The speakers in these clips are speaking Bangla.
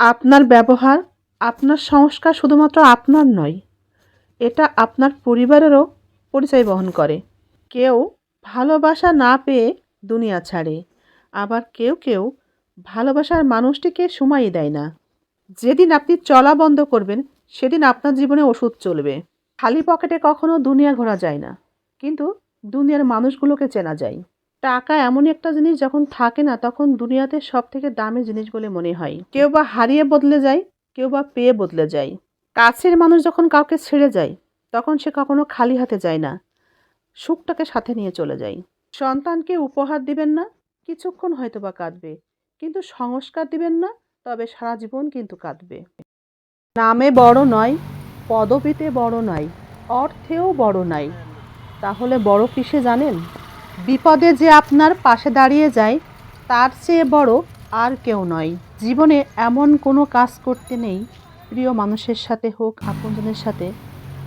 আপনার ব্যবহার, আপনার সংস্কার শুধুমাত্র আপনার নয়, এটা আপনার পরিবারেরও পরিচয় বহন করে। কেউ ভালোবাসা না পেয়ে দুনিয়া ছাড়ে, আবার কেউ কেউ ভালোবাসার মানুষটিকে সময়ই দেয় না। যেদিন আপনি চলা বন্ধ করবেন, সেদিন আপনার জীবনে ওষুধ চলবে। খালি পকেটে কখনো দুনিয়া ঘোরা যায় না, কিন্তু দুনিয়ার মানুষগুলোকে চেনা যায়। টাকা এমনই একটা জিনিস, যখন থাকে না তখন দুনিয়াতে সব থেকে দামি জিনিস বলে মনে হয়। কেউ বা হারিয়ে বদলে যায়, কেউ বা পেয়ে বদলে যায়। কাছের মানুষ যখন কাউকে ছেড়ে যায়, তখন সে কখনো খালি হাতে যায় না, সুখটাকে সাথে নিয়ে চলে যায়। সন্তানকে উপহার দিবেন না, কিছুক্ষণ হয়তো বা কাঁদবে, কিন্তু সংস্কার দিবেন না, তবে সারা জীবন কিন্তু কাঁদবে। নামে বড় নয়, পদবিতে বড় নয়, অর্থেও বড় নয়, তাহলে বড় কিসে জানেন? বিপদে যে আপনার পাশে দাঁড়িয়ে যায়, তার চেয়ে বড় আর কেউ নয়। জীবনে এমন কোনো কাজ করতে নেই, প্রিয় মানুষের সাথে হোক আপনজনের সাথে,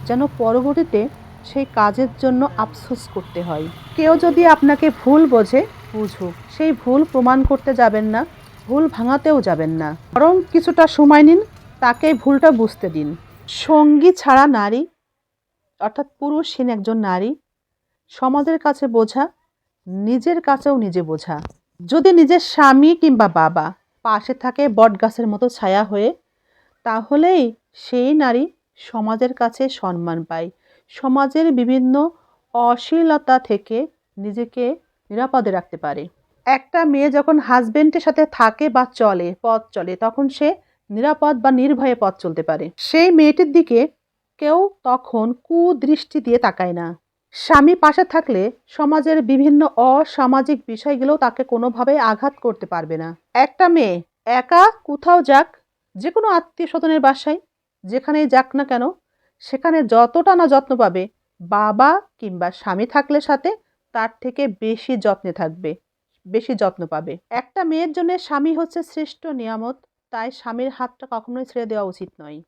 যেন পরবর্তীতে সেই কাজের জন্য আফসোস করতে হয়। কেউ যদি আপনাকে ভুল বোঝে, বুঝুক, সেই ভুল প্রমাণ করতে যাবেন না, ভুল ভাঙাতেও যাবেন না, বরং কিছুটা সময় নিন, তাকে ভুলটা বুঝতে দিন। সঙ্গী ছাড়া নারী, অর্থাৎ পুরুষহীন একজন নারী সমাজের কাছে বোঝা, নিজের কাছেও নিজে বোঝা। যদি নিজের স্বামী কিংবা বাবা পাশে থাকে বটগাছের মতো ছায়া হয়ে, তাহলেই সেই নারী সমাজের কাছে সম্মান পায়, সমাজের বিভিন্ন অশ্লীলতা থেকে নিজেকে নিরাপদে রাখতে পারে। একটা মেয়ে যখন হাজবেন্ডের সাথে থাকে বা পথ চলে, তখন সে নিরাপদ বা নির্ভয়ে পথ চলতে পারে। সেই মেয়েটির দিকে কেউ তখন কুদৃষ্টি দিয়ে তাকায় না। স্বামী পাশে থাকলে সমাজের বিভিন্ন অসামাজিক বিষয়গুলো তাকে কোনোভাবে আঘাত করতে পারবে না। একটা মেয়ে একা কোথাও যাক, যে কোনো আত্মীয় স্বজনের বাসায় যেখানেই যাক না কেন, সেখানে যতটা না যত্ন পাবে, বাবা কিংবা স্বামী থাকলে সাথে, তার থেকে বেশি যত্নে থাকবে, বেশি যত্ন পাবে। একটা মেয়ের জন্য স্বামী হচ্ছে শ্রেষ্ঠ নিয়ামত, তাই স্বামীর হাতটা কখনোই ছেড়ে দেওয়া উচিত নয়।